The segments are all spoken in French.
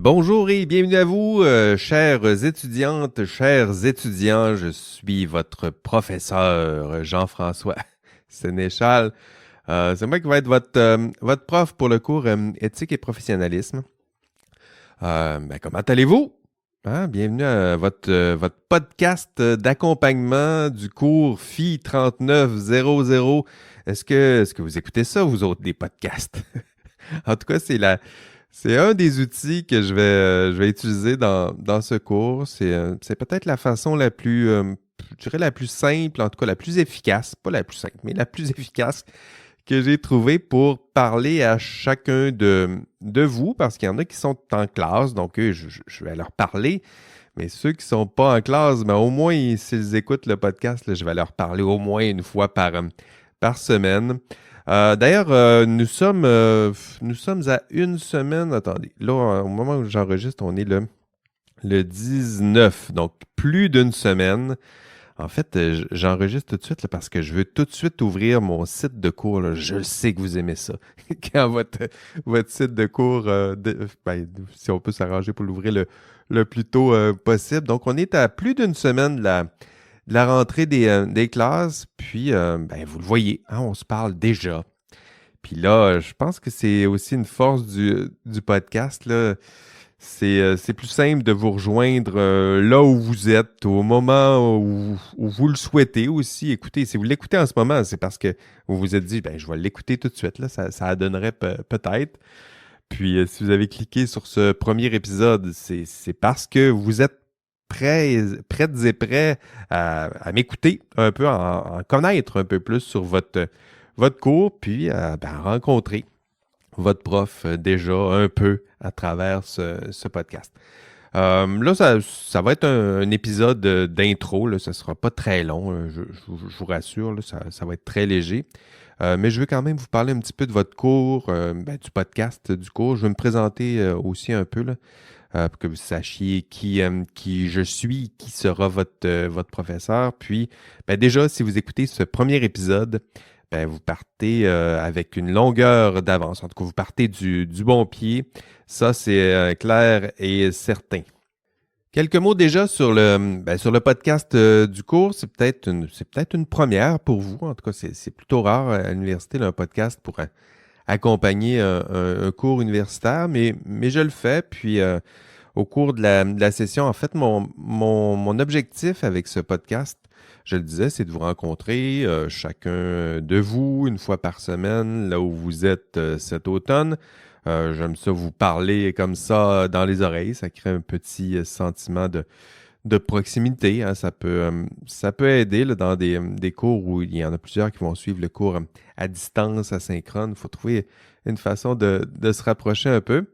Bonjour et bienvenue à vous, chères étudiantes, chers étudiants. Je suis votre professeur Jean-François Sénéchal. C'est moi qui vais être votre prof pour le cours éthique et professionnalisme. Comment allez-vous? Hein? Bienvenue à votre podcast d'accompagnement du cours FI 3900. Est-ce que vous écoutez ça, vous autres, des podcasts? En tout cas, c'est un des outils que je vais utiliser dans ce cours. C'est peut-être la façon la plus, je dirais la plus simple, en tout cas la plus efficace, pas la plus simple, mais la plus efficace que j'ai trouvée pour parler à chacun de vous, parce qu'il y en a qui sont en classe, donc eux, je vais leur parler. Mais ceux qui ne sont pas en classe, au moins, s'ils écoutent le podcast, là, je vais leur parler au moins une fois par semaine. D'ailleurs, nous sommes à une semaine. Attendez, là, au moment où j'enregistre, on est le 19, donc plus d'une semaine. En fait, j'enregistre tout de suite là, parce que je veux tout de suite ouvrir mon site de cours, là. Je sais que vous aimez ça. Quand votre site de cours, si on peut s'arranger pour l'ouvrir le plus tôt possible. Donc, on est à plus d'une semaine de la rentrée des classes. Puis, vous le voyez, hein, on se parle déjà. Puis là, je pense que c'est aussi une force du podcast, là. C'est plus simple de vous rejoindre là où vous êtes, au moment où vous le souhaitez aussi. Écoutez, si vous l'écoutez en ce moment, c'est parce que vous vous êtes dit, je vais l'écouter tout de suite, là, ça donnerait peut-être. Puis si vous avez cliqué sur ce premier épisode, c'est parce que vous êtes prêtes et prêts à m'écouter un peu, en connaître un peu plus sur votre cours, puis à rencontrer votre prof déjà un peu à travers ce podcast. Là, ça va être un épisode d'intro. Là, ça ne sera pas très long, je vous rassure. Là, ça va être très léger. Mais je veux quand même vous parler un petit peu de votre cours, du podcast du cours. Je vais me présenter aussi un peu là, pour que vous sachiez qui je suis, qui sera votre professeur. Puis, déjà, si vous écoutez ce premier épisode, vous partez avec une longueur d'avance. En tout cas, vous partez du bon pied. Ça, c'est clair et certain. Quelques mots déjà sur le podcast du cours. C'est peut-être une première pour vous. En tout cas, c'est plutôt rare à l'université, là, un podcast pour accompagner un cours universitaire, mais je le fais. Puis, au cours de la session, en fait, mon objectif avec ce podcast, je le disais, c'est de vous rencontrer, chacun de vous, une fois par semaine, là où vous êtes cet automne. J'aime ça vous parler comme ça dans les oreilles. Ça crée un petit sentiment de proximité, hein. Ça peut aider là, dans des cours où il y en a plusieurs qui vont suivre le cours à distance, asynchrone. Il faut trouver une façon de se rapprocher un peu.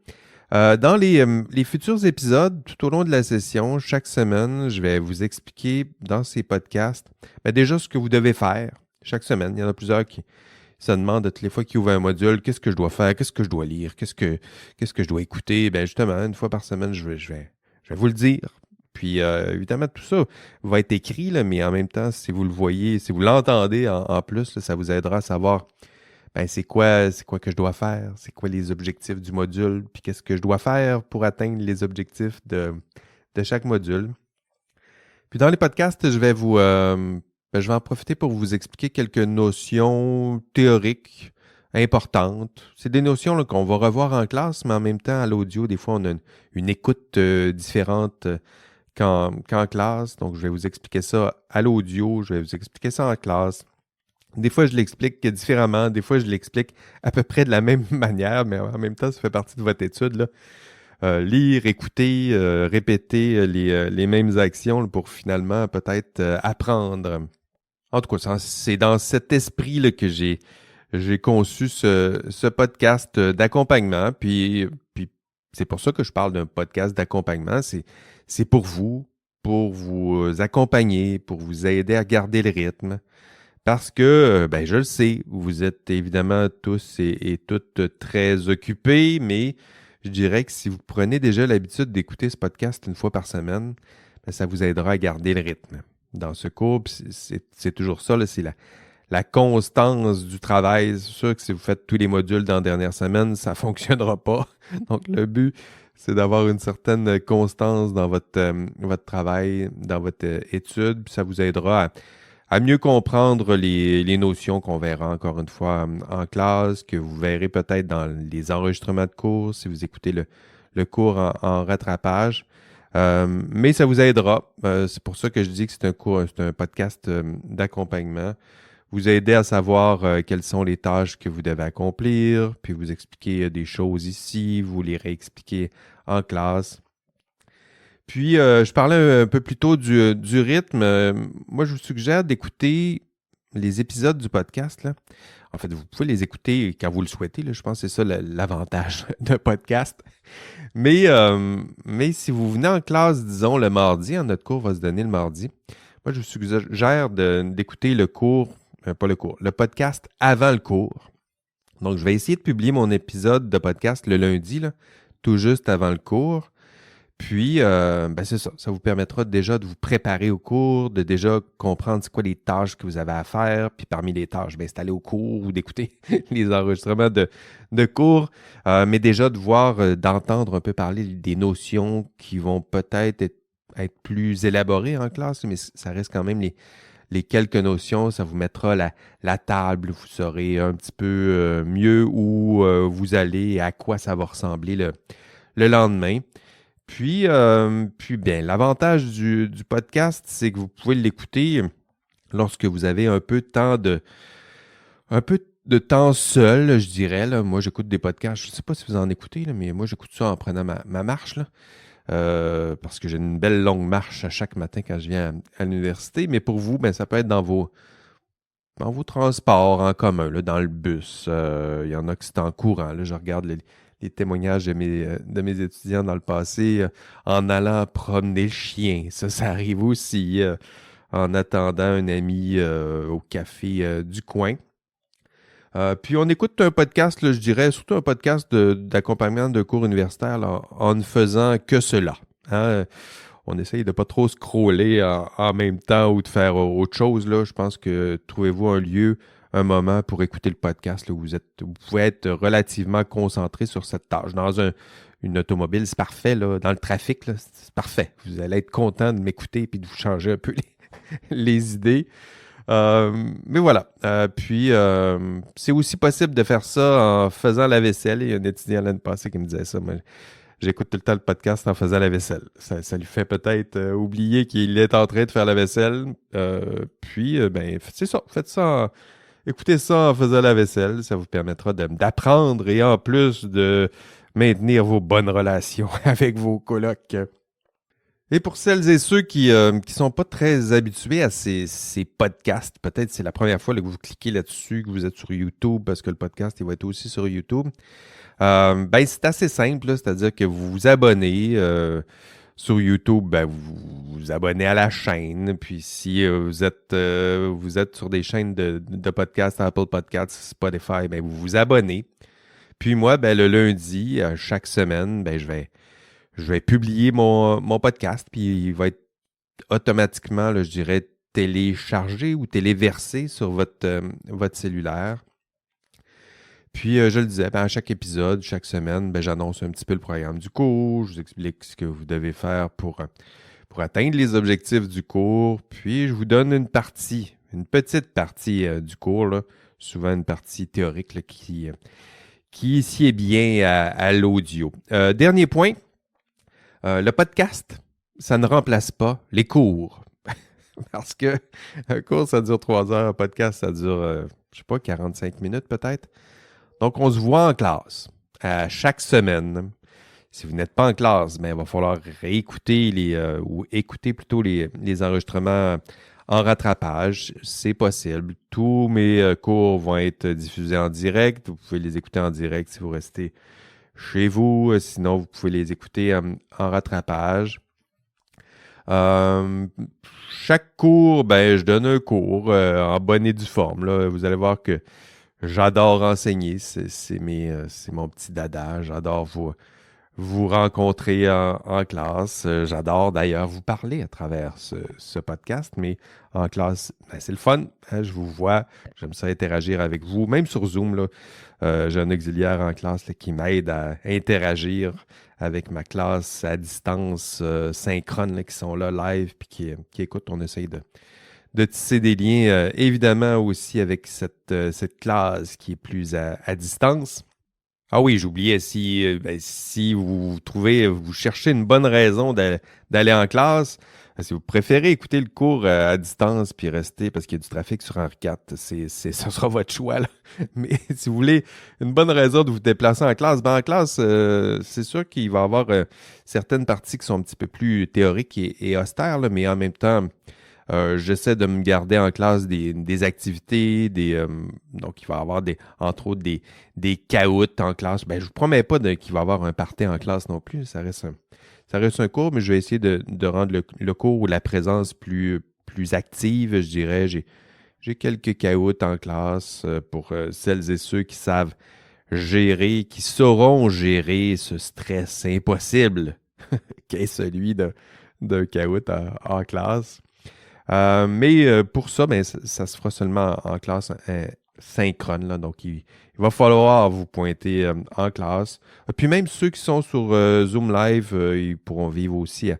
Dans les futurs épisodes, tout au long de la session, chaque semaine, je vais vous expliquer dans ces podcasts déjà ce que vous devez faire chaque semaine. Il y en a plusieurs qui se demandent toutes les fois qu'ils ouvrent un module, qu'est-ce que je dois faire, qu'est-ce que je dois lire, qu'est-ce que je dois écouter. Justement, une fois par semaine, je vais vous le dire. Puis, évidemment, tout ça va être écrit, là, mais en même temps, si vous le voyez, si vous l'entendez en plus, là, ça vous aidera à savoir c'est quoi que je dois faire, c'est quoi les objectifs du module, puis qu'est-ce que je dois faire pour atteindre les objectifs de chaque module. Puis dans les podcasts, je vais en profiter pour vous expliquer quelques notions théoriques importantes. C'est des notions là, qu'on va revoir en classe, mais en même temps, à l'audio, des fois, on a une écoute différente qu'en classe. Donc, je vais vous expliquer ça à l'audio, je vais vous expliquer ça en classe. Des fois, je l'explique différemment. Des fois, je l'explique à peu près de la même manière, mais en même temps, ça fait partie de votre étude, là. Lire, écouter, répéter les mêmes actions là, pour finalement peut-être apprendre. En tout cas, c'est dans cet esprit là, que j'ai conçu ce podcast d'accompagnement. Puis c'est pour ça que je parle d'un podcast d'accompagnement. C'est pour vous accompagner, pour vous aider à garder le rythme. Parce que, je le sais, vous êtes évidemment tous et toutes très occupés, mais je dirais que si vous prenez déjà l'habitude d'écouter ce podcast une fois par semaine, ça vous aidera à garder le rythme. Dans ce cours, c'est toujours ça, là, c'est la constance du travail. C'est sûr que si vous faites tous les modules dans la dernière semaine, ça ne fonctionnera pas. Donc, le but, c'est d'avoir une certaine constance dans votre travail, dans votre étude, puis ça vous aidera à mieux comprendre les notions qu'on verra encore une fois en classe, que vous verrez peut-être dans les enregistrements de cours si vous écoutez le cours en rattrapage. Mais ça vous aidera. C'est pour ça que je dis que c'est un podcast d'accompagnement. Vous aider à savoir quelles sont les tâches que vous devez accomplir, puis vous expliquer des choses ici, vous les réexpliquer en classe. Puis, je parlais un peu plus tôt du rythme. Moi, je vous suggère d'écouter les épisodes du podcast, là. En fait, vous pouvez les écouter quand vous le souhaitez, là. Je pense que c'est ça l'avantage d'un podcast. Mais si vous venez en classe, disons, le mardi, notre cours va se donner le mardi, moi, je vous suggère d'écouter le podcast avant le cours. Donc, je vais essayer de publier mon épisode de podcast le lundi, là, tout juste avant le cours. Puis, c'est ça. Ça vous permettra déjà de vous préparer au cours, de déjà comprendre c'est quoi les tâches que vous avez à faire. Puis parmi les tâches, c'est aller au cours ou d'écouter les enregistrements de cours. Mais déjà de voir, d'entendre un peu parler des notions qui vont peut-être être plus élaborées en classe, mais ça reste quand même les quelques notions. Ça vous mettra la table. Vous saurez un petit peu mieux où vous allez et à quoi ça va ressembler le lendemain. Puis bien, l'avantage du podcast, c'est que vous pouvez l'écouter lorsque vous avez un peu de temps seul, je dirais. Là. Moi, j'écoute des podcasts. Je ne sais pas si vous en écoutez, là, mais moi, j'écoute ça en prenant ma marche, là, parce que j'ai une belle longue marche à chaque matin quand je viens à l'université. Mais pour vous, ça peut être dans vos transports en commun, là, dans le bus. Il y en a qui sont en courant. Là, je regarde les témoignages de mes étudiants dans le passé en allant promener le chien. Ça arrive aussi en attendant un ami au café du coin. Puis on écoute un podcast, là, je dirais, surtout un podcast d'accompagnement de cours universitaires là, en ne faisant que cela. Hein? On essaye de pas trop scroller en même temps ou de faire autre chose. Là. Je pense que trouvez-vous un moment pour écouter le podcast là, où vous pouvez être relativement concentré sur cette tâche. Dans une automobile, c'est parfait. Là. Dans le trafic, là, c'est parfait. Vous allez être content de m'écouter et de vous changer un peu les idées. Mais voilà. Puis, c'est aussi possible de faire ça en faisant la vaisselle. Il y a un étudiant l'année passée qui me disait ça. Moi, j'écoute tout le temps le podcast en faisant la vaisselle. Ça lui fait peut-être oublier qu'il est en train de faire la vaisselle. C'est ça. Faites ça. Écoutez ça en faisant la vaisselle. Ça vous permettra d'apprendre et en plus de maintenir vos bonnes relations avec vos colocs. Et pour celles et ceux qui sont pas très habitués à ces podcasts, peut-être c'est la première fois là, que vous cliquez là-dessus, que vous êtes sur YouTube, parce que le podcast il va être aussi sur YouTube. C'est assez simple, là, c'est-à-dire que vous vous abonnez sur YouTube, vous vous abonnez à la chaîne. Puis si vous êtes sur des chaînes de podcasts, Apple Podcasts, Spotify, vous vous abonnez. Puis moi, le lundi, chaque semaine, je vais publier mon podcast, puis il va être automatiquement, là, je dirais, téléchargé ou téléversé sur votre cellulaire. Puis, je le disais, à chaque épisode, chaque semaine, j'annonce un petit peu le programme du cours, je vous explique ce que vous devez faire pour atteindre les objectifs du cours, puis je vous donne une petite partie du cours, là, souvent une partie théorique là, qui sied bien à l'audio. Dernier point, le podcast, ça ne remplace pas les cours. Parce que un cours, ça dure 3 heures, un podcast, ça dure, 45 minutes peut-être. Donc, on se voit en classe chaque semaine. Si vous n'êtes pas en classe, il va falloir réécouter ou écouter plutôt les enregistrements en rattrapage. C'est possible. Tous mes cours vont être diffusés en direct. Vous pouvez les écouter en direct si vous restez chez vous. Sinon, vous pouvez les écouter en rattrapage. Chaque cours, je donne un cours en bonne et due forme. Là. Vous allez voir que j'adore enseigner. C'est mon petit dada. J'adore vous rencontrer en classe. J'adore d'ailleurs vous parler à travers ce podcast, mais en classe, ben, c'est le fun. Hein, je vous vois, j'aime ça interagir avec vous, même sur Zoom. Là, j'ai un auxiliaire en classe là, qui m'aide à interagir avec ma classe à distance synchrone là, qui sont là live puis qui écoutent. On essaye de tisser des liens, évidemment aussi avec cette classe qui est plus à distance. Ah oui, j'oubliais, si vous trouvez, vous cherchez une bonne raison d'aller en classe, si vous préférez écouter le cours à distance puis rester parce qu'il y a du trafic sur Henri IV, ce sera votre choix, là. Mais si vous voulez une bonne raison de vous déplacer en classe, ben en classe, c'est sûr qu'il va y avoir certaines parties qui sont un petit peu plus théoriques et austères, là, mais en même temps, j'essaie de me garder en classe des activités, donc il va y avoir entre autres des caouts en classe. Ben, je vous promets pas qu'il va y avoir un party en classe non plus, ça reste un cours, mais je vais essayer de rendre le cours ou la présence plus active, je dirais. J'ai quelques caouts en classe pour celles et ceux qui savent gérer, qui sauront gérer ce stress impossible qu'est celui d'un caout en classe. Mais pour ça, ben, ça se fera seulement en classe synchrone. Là, donc, il va falloir vous pointer en classe. Puis même ceux qui sont sur Zoom Live, ils pourront vivre aussi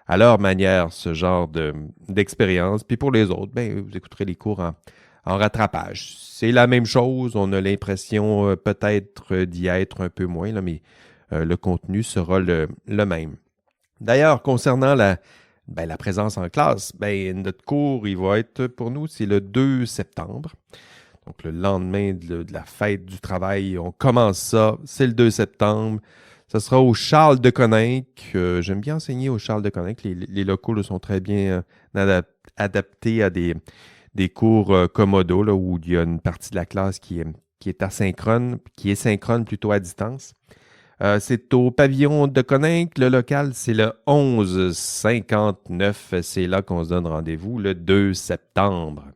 à leur manière ce genre d'expérience. Puis pour les autres, ben, vous écouterez les cours en rattrapage. C'est la même chose. On a l'impression peut-être d'y être un peu moins, là, mais le contenu sera le même. D'ailleurs, concernant la présence en classe, ben, notre cours, il va être pour nous, c'est le 2 septembre. Donc, le lendemain de la fête du travail, on commence ça. C'est le 2 septembre. Ça sera au Charles de Coninck. J'aime bien enseigner au Charles de Coninck. Les locaux là, sont très bien adaptés à des cours commodo, là, où il y a une partie de la classe qui est asynchrone, qui est synchrone plutôt à distance. C'est au pavillon de Coninck. Le local, c'est le 1159. C'est là qu'on se donne rendez-vous le 2 septembre.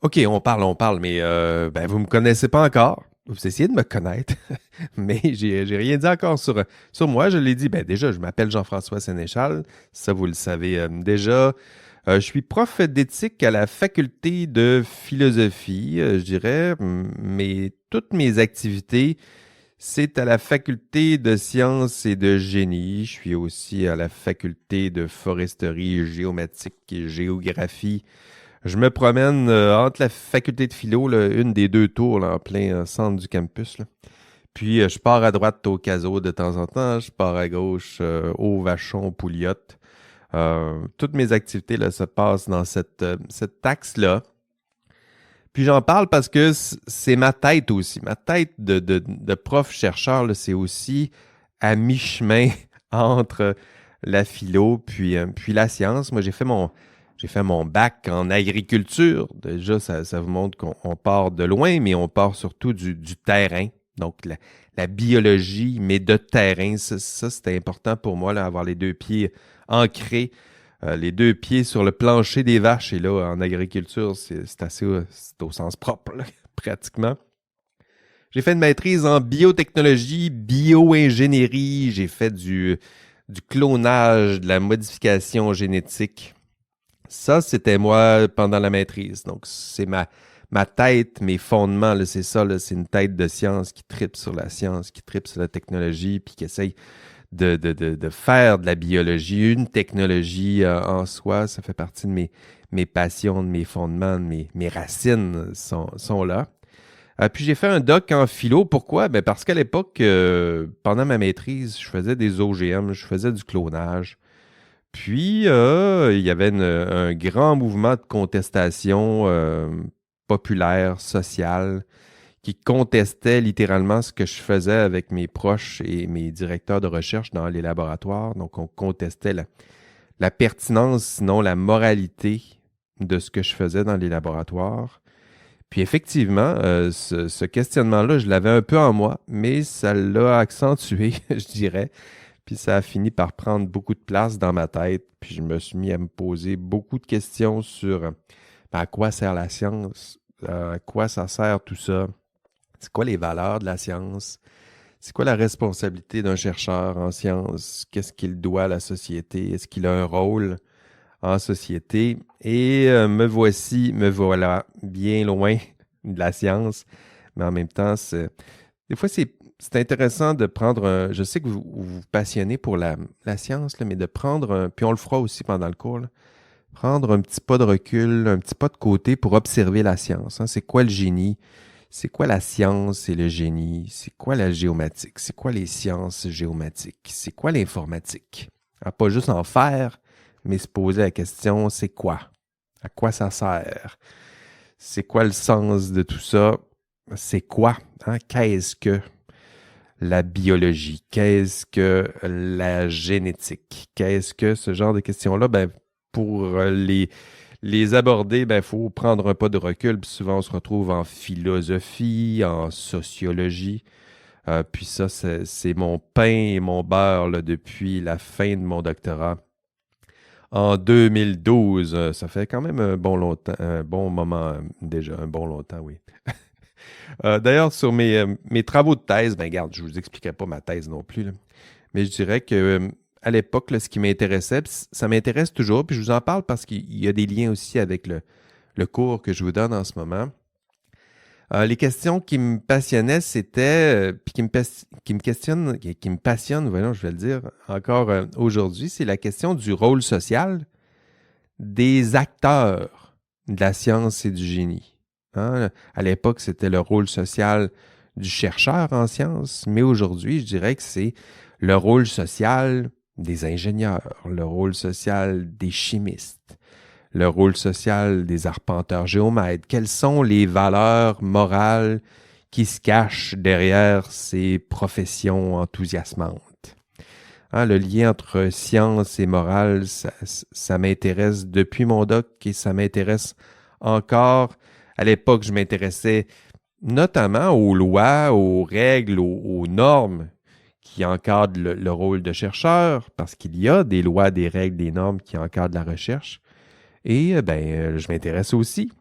OK, on parle, mais ben, vous ne me connaissez pas encore. Vous essayez de me connaître, mais j'ai rien dit encore sur moi. Je l'ai dit, ben déjà, je m'appelle Jean-François Sénéchal. Ça, vous le savez déjà. Je suis prof d'éthique à la faculté de philosophie, je dirais, mais toutes mes activités c'est à la faculté de sciences et de génie. Je suis aussi à la faculté de foresterie géomatique et géographie. Je me promène entre la faculté de philo, là, une des deux tours là, en plein centre du campus. Là. Puis je pars à droite au Caso de temps en temps, je pars à gauche au Vachon, au Pouliot. Toutes mes activités là, se passent dans cet axe-là. Puis j'en parle parce que c'est ma tête aussi. Ma tête de prof-chercheur, là, c'est aussi à mi-chemin entre la philo puis la science. Moi, j'ai fait mon bac en agriculture. Déjà, ça vous montre qu'on part de loin, mais on part surtout du terrain. Donc, la biologie, mais de terrain, ça c'était important pour moi, là, avoir les deux pieds ancrés les deux pieds sur le plancher des vaches. Et là, en agriculture, c'est assez c'est au sens propre, là, pratiquement. J'ai fait une maîtrise en biotechnologie, bio-ingénierie. J'ai fait du clonage, de la modification génétique. Ça, c'était moi pendant la maîtrise. Donc, c'est ma tête, mes fondements, là, c'est ça. Là, c'est une tête de science qui tripe sur la science, qui tripe sur la technologie, puis qui essaye de faire de la biologie, une technologie en soi. Ça fait partie de mes passions, de mes fondements, de mes racines sont là. Puis j'ai fait un doc en philo. Pourquoi? Ben parce qu'à l'époque, pendant ma maîtrise, je faisais des OGM, je faisais du clonage. Puis, il y avait un grand mouvement de contestation populaire, sociale, qui contestait littéralement ce que je faisais avec mes proches et mes directeurs de recherche dans les laboratoires. Donc, on contestait la pertinence, sinon la moralité de ce que je faisais dans les laboratoires. Puis effectivement, ce questionnement-là, je l'avais un peu en moi, mais ça l'a accentué, je dirais. Puis ça a fini par prendre beaucoup de place dans ma tête. Puis je me suis mis à me poser beaucoup de questions sur à quoi sert la science, à quoi ça sert tout ça, c'est quoi les valeurs de la science, C'est quoi la responsabilité d'un chercheur en sciences? Qu'est-ce qu'il doit à la société? Est-ce qu'il a un rôle en société? Et me voilà, bien loin de la science, mais en même temps, des fois, c'est intéressant de prendre je sais que vous vous passionnez pour la science, là, mais de prendre puis on le fera aussi pendant le cours, là, prendre un petit pas de recul, un petit pas de côté pour observer la science, hein. C'est quoi le génie? C'est quoi la science et le génie? C'est quoi la géomatique? C'est quoi les sciences géomatiques? C'est quoi l'informatique? Ah, pas juste en faire, mais se poser la question, c'est quoi? À quoi ça sert? C'est quoi le sens de tout ça? C'est quoi? Hein? Qu'est-ce que la biologie? Qu'est-ce que la génétique? Qu'est-ce que ce genre de questions-là? Ben, pour les aborder, ben, il faut prendre un pas de recul. Puis souvent, on se retrouve en philosophie, en sociologie. Puis ça, c'est mon pain et mon beurre là, depuis la fin de mon doctorat. En 2012, ça fait quand même un bon longtemps, un bon moment déjà, un bon longtemps, oui. D'ailleurs, sur mes travaux de thèse, ben regarde, je ne vous expliquerai pas ma thèse non plus, là. Mais je dirais que à l'époque, là, ce qui m'intéressait, puis ça m'intéresse toujours, puis je vous en parle parce qu'il y a des liens aussi avec le cours que je vous donne en ce moment. Les questions qui me passionnaient, c'était, puis qui me questionnent, qui me passionnent, voyons, je vais le dire encore aujourd'hui, c'est la question du rôle social des acteurs de la science et du génie. Hein? À l'époque, c'était le rôle social du chercheur en sciences, mais aujourd'hui, je dirais que c'est le rôle social des ingénieurs, le rôle social des chimistes, le rôle social des arpenteurs géomètres. Quelles sont les valeurs morales qui se cachent derrière ces professions enthousiasmantes? Hein, le lien entre science et morale, ça m'intéresse depuis mon doc et ça m'intéresse encore. À l'époque, je m'intéressais notamment aux lois, aux règles, aux normes qui encadrent le rôle de chercheur, parce qu'il y a des lois, des règles, des normes qui encadrent la recherche. Et je m'intéresse aussi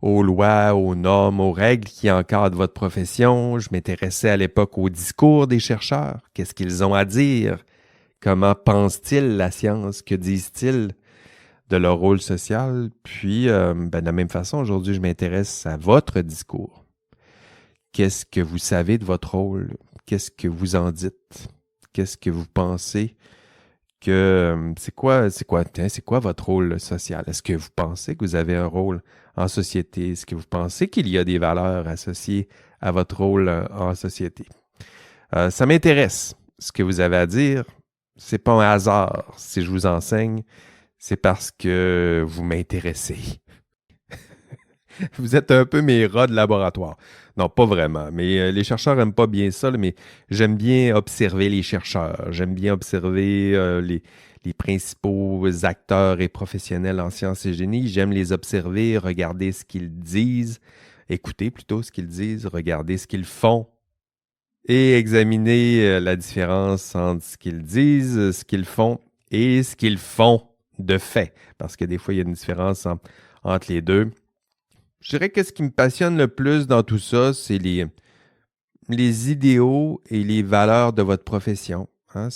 aux lois, aux normes, aux règles qui encadrent votre profession. Je m'intéressais à l'époque aux discours des chercheurs. Qu'est-ce qu'ils ont à dire? Comment pensent-ils la science? Que disent-ils de leur rôle social? Puis, de la même façon, aujourd'hui, je m'intéresse à votre discours. Qu'est-ce que vous savez de votre rôle? Qu'est-ce que vous en dites? Qu'est-ce que vous pensez que c'est quoi votre rôle social? Est-ce que vous pensez que vous avez un rôle en société? Est-ce que vous pensez qu'il y a des valeurs associées à votre rôle en société? Ça m'intéresse ce que vous avez à dire. C'est pas un hasard si je vous enseigne, c'est parce que vous m'intéressez. Vous êtes un peu mes rats de laboratoire. Non, pas vraiment. Mais les chercheurs n'aiment pas bien ça, là, mais j'aime bien observer les chercheurs. J'aime bien observer les principaux acteurs et professionnels en sciences et génie. J'aime les observer, regarder ce qu'ils disent, écouter plutôt ce qu'ils disent, regarder ce qu'ils font et examiner la différence entre ce qu'ils disent, ce qu'ils font et ce qu'ils font de fait. Parce que des fois, il y a une différence entre les deux. Je dirais que ce qui me passionne le plus dans tout ça, c'est les idéaux et les valeurs de votre profession. Hein.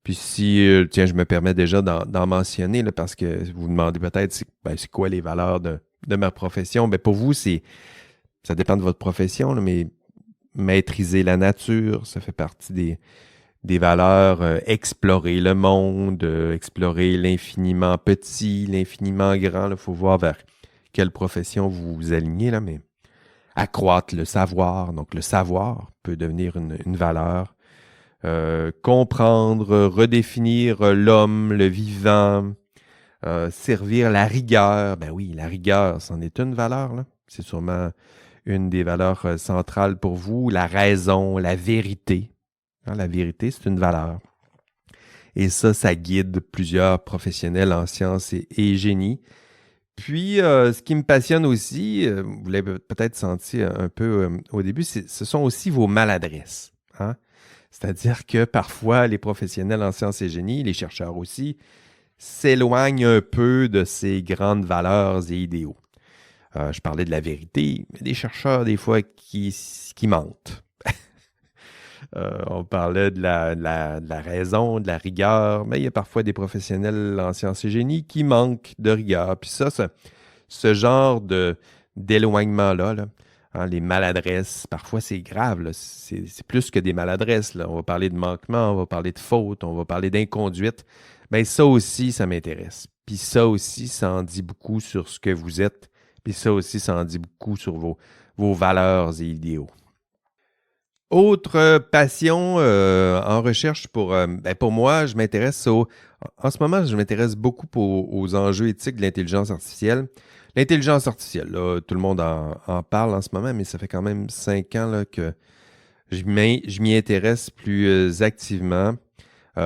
Puis si, tiens, je me permets déjà d'en mentionner, là, parce que vous vous demandez peut-être, c'est quoi les valeurs de ma profession? Ben, pour vous, ça dépend de votre profession, là, mais maîtriser la nature, ça fait partie des valeurs, explorer le monde, explorer l'infiniment petit, l'infiniment grand. Il faut voir vers quelle profession vous vous alignez, là, mais accroître le savoir. Donc, le savoir peut devenir une valeur. Comprendre, redéfinir l'homme, le vivant, servir la rigueur. Ben oui, la rigueur, c'en est une valeur, là. C'est sûrement une des valeurs centrales pour vous. La raison, la vérité. Hein, la vérité, c'est une valeur. Et ça guide plusieurs professionnels en sciences et génie. Puis, ce qui me passionne aussi, vous l'avez peut-être senti un peu au début, ce sont aussi vos maladresses. Hein? C'est-à-dire que parfois, les professionnels en sciences et génie, les chercheurs aussi, s'éloignent un peu de ces grandes valeurs et idéaux. Je parlais de la vérité, mais des chercheurs, des fois, qui mentent. On parlait de la raison, de la rigueur, mais il y a parfois des professionnels en sciences et génie qui manquent de rigueur. Puis ça, ce genre d'éloignement-là, là, hein, les maladresses, parfois c'est grave, là. C'est plus que des maladresses, là. On va parler de manquement, on va parler de faute, on va parler d'inconduite. Bien, ça aussi, ça m'intéresse. Puis ça aussi, ça en dit beaucoup sur ce que vous êtes. Puis ça aussi, ça en dit beaucoup sur vos valeurs et idéaux. Autre passion en recherche pour moi, je m'intéresse en ce moment, je m'intéresse beaucoup aux enjeux éthiques de l'intelligence artificielle. L'intelligence artificielle, là, tout le monde en parle en ce moment, mais ça fait quand même 5 ans là, que je m'y intéresse plus activement. Si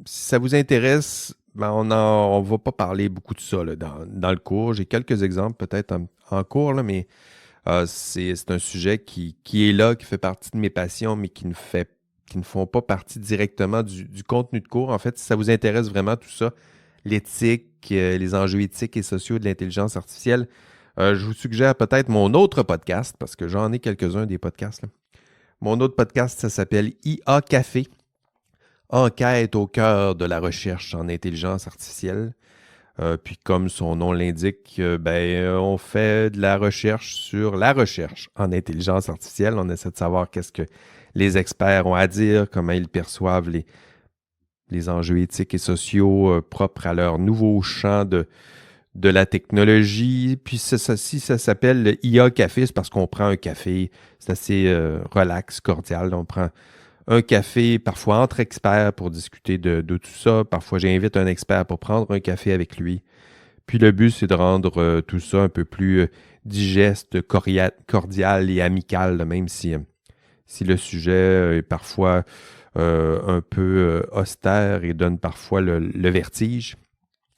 ça vous intéresse, ben on va pas parler beaucoup de ça là, dans le cours. J'ai quelques exemples peut-être en cours, là, mais c'est un sujet qui est là, qui fait partie de mes passions, mais qui ne font pas partie directement du contenu de cours. En fait, si ça vous intéresse vraiment tout ça, l'éthique, les enjeux éthiques et sociaux de l'intelligence artificielle, je vous suggère peut-être mon autre podcast, parce que j'en ai quelques-uns des podcasts, là. Mon autre podcast, ça s'appelle IA Café, enquête au cœur de la recherche en intelligence artificielle. Puis comme son nom l'indique, on fait de la recherche sur la recherche en intelligence artificielle. On essaie de savoir qu'est-ce que les experts ont à dire, comment ils perçoivent les enjeux éthiques et sociaux propres à leur nouveau champ de la technologie. Puis si ça s'appelle le IA Café, c'est parce qu'on prend un café, c'est assez relax, cordial. On prend un café, parfois entre experts pour discuter de tout ça. Parfois, j'invite un expert pour prendre un café avec lui. Puis le but, c'est de rendre tout ça un peu plus digeste, cordial et amical, là, même si le sujet est parfois un peu austère et donne parfois le vertige.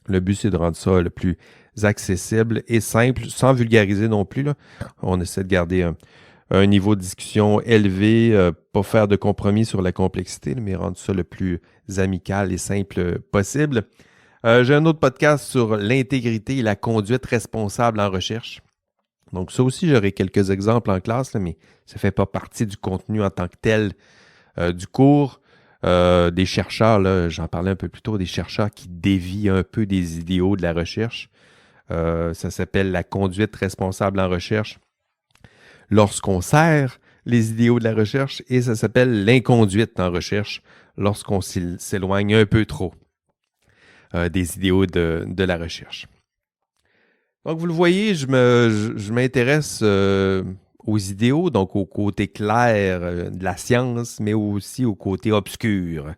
Le but, c'est de rendre ça le plus accessible et simple, sans vulgariser non plus, là. On essaie de garder un niveau de discussion élevé, pas faire de compromis sur la complexité, mais rendre ça le plus amical et simple possible. J'ai un autre podcast sur l'intégrité et la conduite responsable en recherche. Donc ça aussi, j'aurai quelques exemples en classe, là, mais ça ne fait pas partie du contenu en tant que tel du cours. Des chercheurs, là, j'en parlais un peu plus tôt, des chercheurs qui dévient un peu des idéaux de la recherche. Ça s'appelle la conduite responsable en recherche lorsqu'on sert les idéaux de la recherche et ça s'appelle l'inconduite en recherche lorsqu'on s'éloigne un peu trop des idéaux de la recherche. Donc, vous le voyez, je m'intéresse aux idéaux, donc au côté clair de la science, mais aussi au côté obscur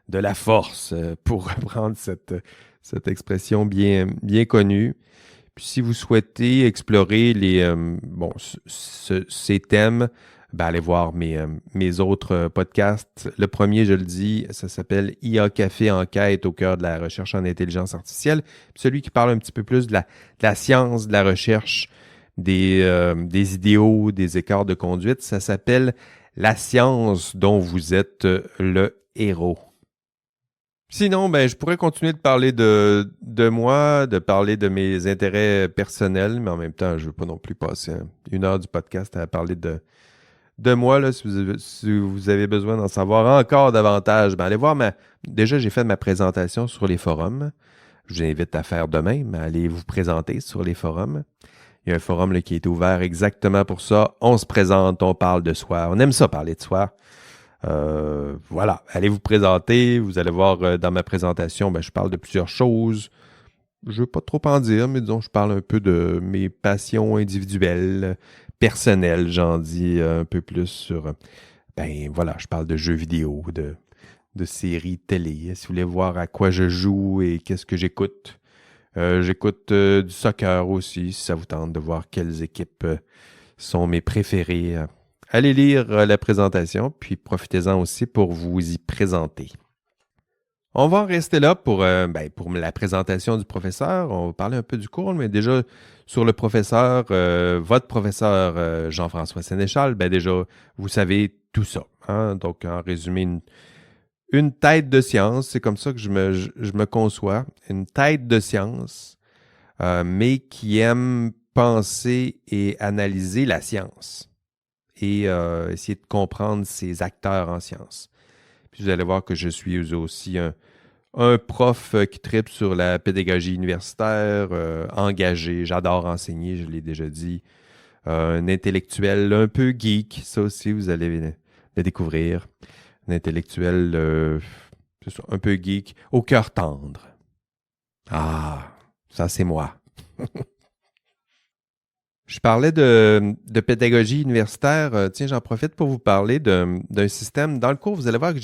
de la force, pour reprendre cette expression bien connue. Puis si vous souhaitez explorer ces thèmes, allez voir mes autres podcasts. Le premier, je le dis, ça s'appelle IA Café Enquête au cœur de la recherche en intelligence artificielle. Puis celui qui parle un petit peu plus de la science, de la recherche, des idéaux, des écarts de conduite, ça s'appelle La science dont vous êtes le héros. Sinon, je pourrais continuer de parler de moi, de parler de mes intérêts personnels, mais en même temps, je ne veux pas non plus passer 1 heure du podcast à parler de moi. Là, si vous avez besoin d'en savoir encore davantage, allez voir déjà, j'ai fait ma présentation sur les forums. Je vous invite à faire de même, à aller vous présenter sur les forums. Il y a un forum là, qui est ouvert exactement pour ça. On se présente, on parle de soi. On aime ça, parler de soi. Voilà, allez vous présenter. Vous allez voir dans ma présentation, je parle de plusieurs choses. Je ne veux pas trop en dire, mais disons, je parle un peu de mes passions individuelles, personnelles. J'en dis un peu plus sur... voilà, je parle de jeux vidéo, de séries télé. Si vous voulez voir à quoi je joue et qu'est-ce que j'écoute. J'écoute du soccer aussi, si ça vous tente de voir quelles équipes sont mes préférées. Allez lire la présentation, puis profitez-en aussi pour vous y présenter. On va en rester là pour la présentation du professeur. On va parler un peu du cours, mais déjà sur le professeur, votre professeur Jean-François Sénéchal, déjà, vous savez tout ça, hein? Donc, en résumé, une tête de science, c'est comme ça que je me conçois. Une tête de science, mais qui aime penser et analyser la science. et essayer de comprendre ces acteurs en sciences. Puis vous allez voir que je suis aussi un prof qui tripe sur la pédagogie universitaire, engagé, j'adore enseigner, je l'ai déjà dit. Un intellectuel un peu geek, ça aussi vous allez le découvrir. Un intellectuel c'est ça, un peu geek, au cœur tendre. Ah, ça c'est moi. Je parlais de pédagogie universitaire. Tiens, j'en profite pour vous parler d'un système. Dans le cours, vous allez voir que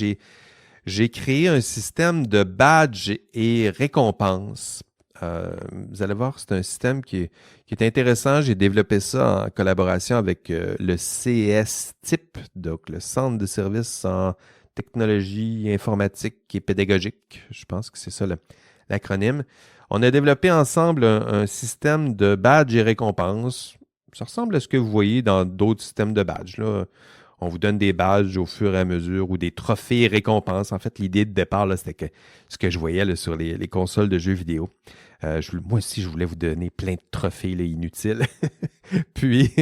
j'ai créé un système de badges et récompenses. Vous allez voir, c'est un système qui est intéressant. J'ai développé ça en collaboration avec le CSTIP, donc le Centre de services en technologie informatique et pédagogique. Je pense que c'est ça l'acronyme. On a développé ensemble un système de badges et récompenses. Ça ressemble à ce que vous voyez dans d'autres systèmes de badges, là. On vous donne des badges au fur et à mesure ou des trophées et récompenses. En fait, l'idée de départ, là, c'était que ce que je voyais là, sur les consoles de jeux vidéo. Moi aussi, je voulais vous donner plein de trophées là, inutiles. puis,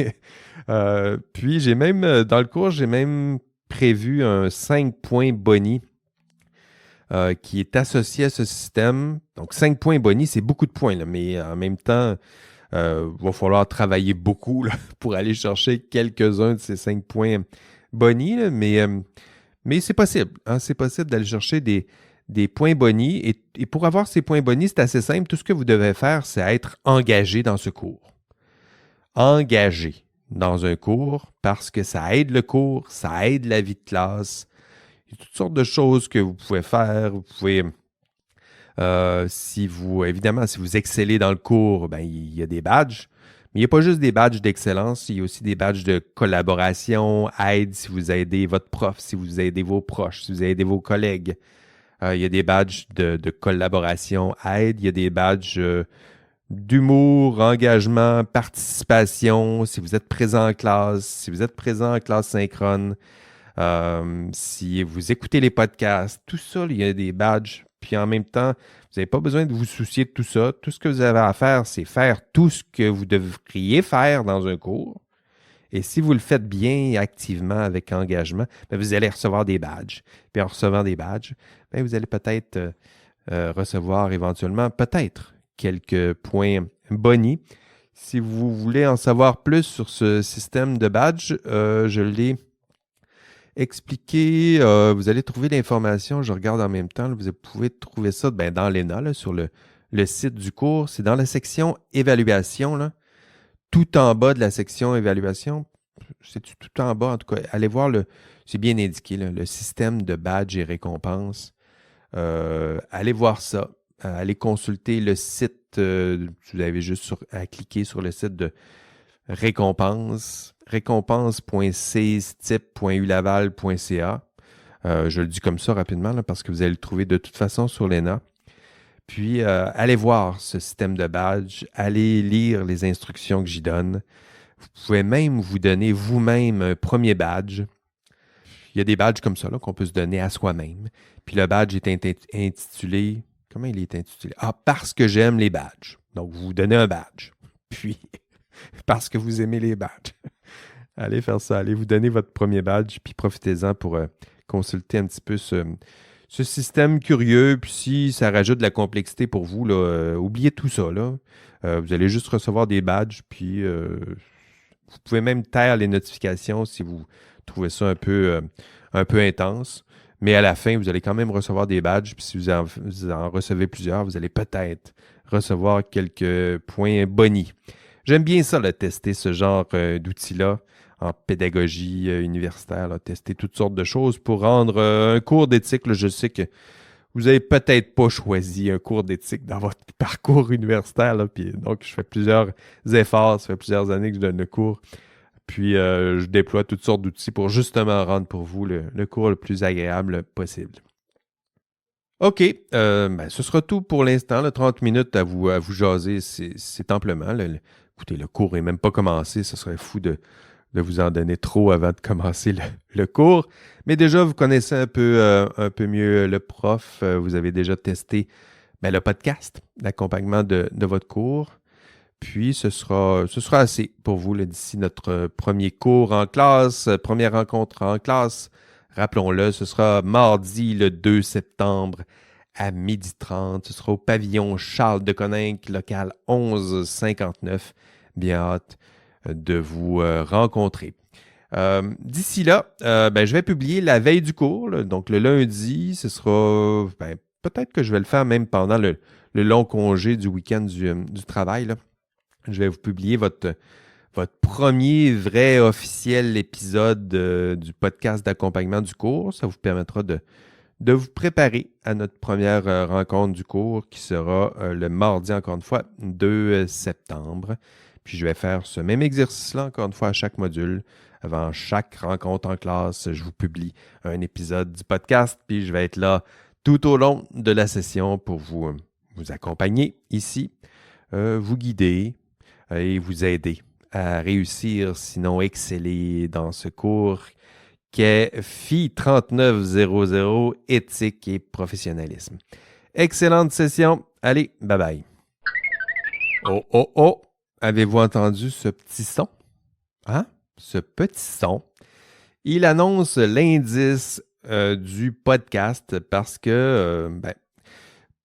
puis j'ai même, dans le cours, j'ai même prévu un 5 points boni qui est associé à ce système. Donc, 5 points boni, c'est beaucoup de points, là, mais en même temps, il va falloir travailler beaucoup là, pour aller chercher quelques-uns de ces 5 points boni, là, mais c'est possible. Hein, c'est possible d'aller chercher des points boni. Et pour avoir ces points boni, c'est assez simple. Tout ce que vous devez faire, c'est être engagé dans ce cours. Engagé dans un cours parce que ça aide le cours, ça aide la vie de classe. Il y a toutes sortes de choses que vous pouvez faire. Vous pouvez, évidemment, si vous excellez dans le cours, ben, il y a des badges. Mais il n'y a pas juste des badges d'excellence, il y a aussi des badges de collaboration, aide si vous aidez votre prof, si vous aidez vos proches, si vous aidez vos collègues. Il y a des badges de collaboration, aide. Il y a des badges d'humour, engagement, participation, si vous êtes présent en classe, si vous êtes présent en classe synchrone. Si vous écoutez les podcasts, tout ça, il y a des badges. Puis en même temps, vous n'avez pas besoin de vous soucier de tout ça. Tout ce que vous avez à faire, c'est faire tout ce que vous devriez faire dans un cours. Et si vous le faites bien et activement avec engagement, bien, vous allez recevoir des badges. Puis en recevant des badges, bien, vous allez peut-être recevoir éventuellement peut-être quelques points boni. Si vous voulez en savoir plus sur ce système de badges, je l'ai expliqué. Vous allez trouver l'information. Je regarde en même temps. Là, vous pouvez trouver ça dans l'ENA, là, sur le site du cours. C'est dans la section évaluation, là. Tout en bas de la section évaluation. C'est tout en bas, en tout cas. Allez voir c'est bien indiqué, là, le système de badges et récompenses. Allez voir ça. Allez consulter le site. Vous avez juste à cliquer sur le site de récompense, récompense.cstip.ulaval.ca. Je le dis comme ça rapidement là, parce que vous allez le trouver de toute façon sur l'ENA. Puis, allez voir ce système de badge. Allez lire les instructions que j'y donne. Vous pouvez même vous donner vous-même un premier badge. Il y a des badges comme ça là, qu'on peut se donner à soi-même. Puis le badge est intitulé... Comment il est intitulé? Ah, parce que j'aime les badges. Donc, vous vous donnez un badge. Puis, parce que vous aimez les badges. Allez faire ça. Allez vous donner votre premier badge. Puis, profitez-en pour consulter un petit peu ce système curieux. Puis, si ça rajoute de la complexité pour vous, là, oubliez tout ça. Là. Vous allez juste recevoir des badges. Puis, vous pouvez même taire les notifications si vous trouvez ça un peu intense. Mais à la fin, vous allez quand même recevoir des badges. Puis si vous en recevez plusieurs, vous allez peut-être recevoir quelques points boni. J'aime bien ça, là, tester ce genre d'outils-là en pédagogie universitaire, là, tester toutes sortes de choses pour rendre un cours d'éthique. Là, je sais que vous n'avez peut-être pas choisi un cours d'éthique dans votre parcours universitaire. Là, puis, donc, je fais plusieurs efforts. Ça fait plusieurs années que je donne le cours. Puis, je déploie toutes sortes d'outils pour justement rendre pour vous le cours le plus agréable possible. OK, ce sera tout pour l'instant. Là, 30 minutes à vous jaser, c'est amplement. Là. Écoutez, le cours n'est même pas commencé. Ce serait fou de vous en donner trop avant de commencer le cours. Mais déjà, vous connaissez un peu mieux le prof. Vous avez déjà testé le podcast d'accompagnement de votre cours. Puis, ce sera assez pour vous là, d'ici notre premier cours en classe, première rencontre en classe. Rappelons-le, ce sera mardi le 2 septembre à 12h30. Ce sera au pavillon Charles de Coninck, local 1159. Bien hâte de vous rencontrer. D'ici là, je vais publier la veille du cours. Là. Donc, le lundi, ce sera... peut-être que je vais le faire même pendant le long congé du week-end du travail. Là. Je vais vous publier votre premier vrai officiel épisode du podcast d'accompagnement du cours. Ça vous permettra de vous préparer à notre première rencontre du cours qui sera le mardi, encore une fois, 2 septembre. Puis je vais faire ce même exercice-là, encore une fois, à chaque module. Avant chaque rencontre en classe, je vous publie un épisode du podcast, puis je vais être là tout au long de la session pour vous accompagner ici, vous guider et vous aider à réussir, sinon exceller dans ce cours qui est FI 3900, éthique et professionnalisme. Excellente session. Allez, bye bye. Oh, oh, oh! Avez-vous entendu ce petit son? Hein? Ce petit son. Il annonce l'indice du podcast parce que,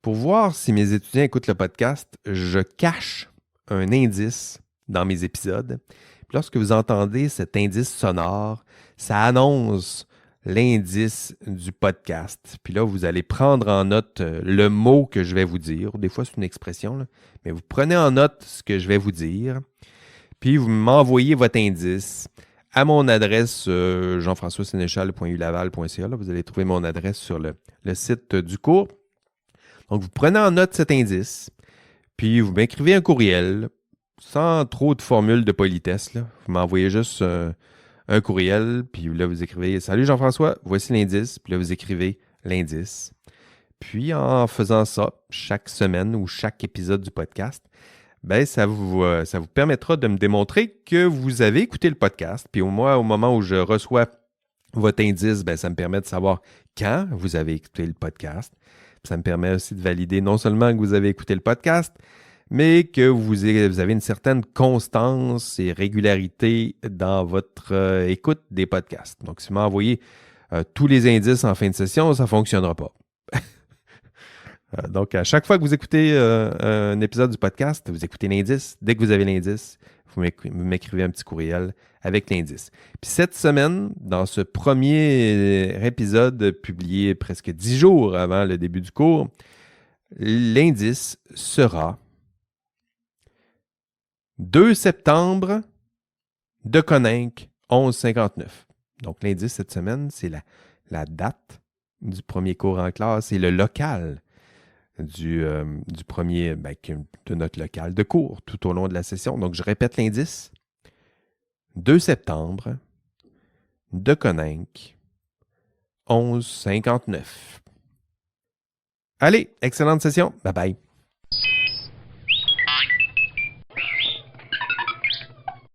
pour voir si mes étudiants écoutent le podcast, je cache un indice dans mes épisodes. Puis lorsque vous entendez cet indice sonore, ça annonce l'indice du podcast. Puis là, vous allez prendre en note le mot que je vais vous dire. Des fois, c'est une expression, là. Mais vous prenez en note ce que je vais vous dire. Puis vous m'envoyez votre indice à mon adresse jean-françois-sénéchal.ulaval.ca. Vous allez trouver mon adresse sur le site du cours. Donc, vous prenez en note cet indice, puis vous m'écrivez un courriel sans trop de formules de politesse. Là. Vous m'envoyez juste un courriel, puis là, vous écrivez « Salut Jean-François, voici l'indice », puis là, vous écrivez l'indice. Puis, en faisant ça, chaque semaine ou chaque épisode du podcast, ça vous permettra de me démontrer que vous avez écouté le podcast. Puis au moment où je reçois votre indice, ça me permet de savoir quand vous avez écouté le podcast. Puis ça me permet aussi de valider non seulement que vous avez écouté le podcast, mais que vous avez une certaine constance et régularité dans votre écoute des podcasts. Donc, si vous m'envoyez tous les indices en fin de session, ça ne fonctionnera pas. Donc, à chaque fois que vous écoutez un épisode du podcast, vous écoutez l'indice. Dès que vous avez l'indice, vous m'écrivez un petit courriel avec l'indice. Puis cette semaine, dans ce premier épisode publié presque 10 jours avant le début du cours, l'indice sera 2 septembre de Coninck 1159. Donc, l'indice cette semaine, c'est la date du premier cours en classe et le local du premier, de notre local de cours tout au long de la session. Donc, je répète l'indice. 2 septembre de Coninck 1159. Allez, excellente session. Bye bye.